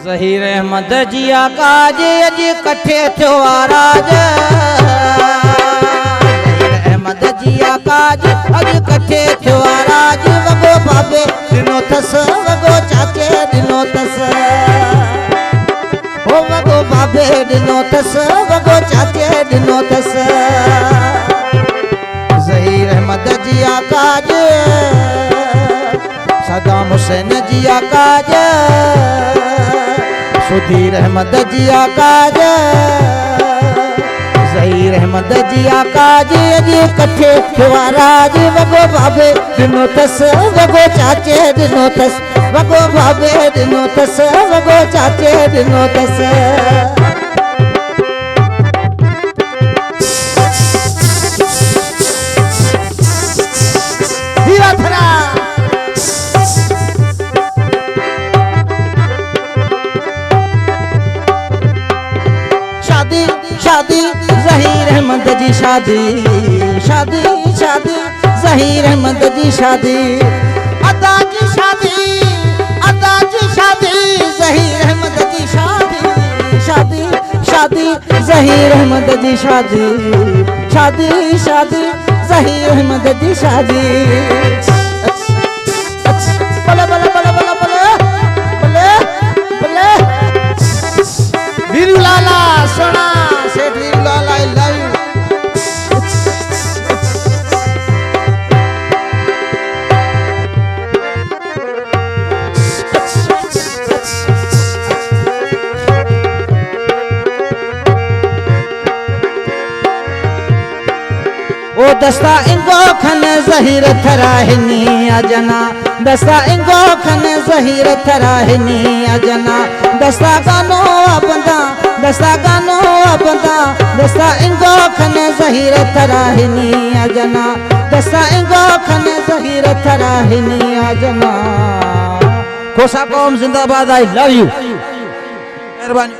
ज़हीर अहमद जी काज अज कठे थियो आराज। ज़हीर अहमद जी काज अज कठे थियो आराज। वगो बाबे दिनो थस वगो चाचे दिनो थस। ओ वगो बाबे दिनो थस वगो चाचे दिनो थस। ज़हीर अहमद जी काज सदाम हुसैन जी काज। सुधीर अहमद जी काज। ज़हीर अहमद जी काज अज कठे थियो आराज। वगो बाबे दिनो थस वगो चाचे दिनो थस। वगो बाबे दिनो थस वगो चाचे दिनो थस। शादी ज़हीर अहमद जी शादी। शादी शादी ज़हीर अहमद जी शादी। अदा की शादी अदा की शादी ज़हीर अहमद जी शादी। शादी शादी ज़हीर अहमद जी शादी। शादी शादी ज़हीर अहमद जी शादी। बोले बोले बोले बोले बोले बोले बोले वीरू लाला सोना सेठ वीरू लाला आई लव यू। ओ दस्ता इंगो खन ज़हीर थराहिनी अजना। दस्ता इंगो खन ज़हीर थराहिनी अजना। दस्ता गानो बंदा दस्ता गानो बंदा। दस्ता इंगो खन ज़हीर थराहिनी अजना। दस्ता इंगो खन ज़हीर थराहिनी अजना। खोसा कौम जिंदाबाद। I love you. मेहरबानी।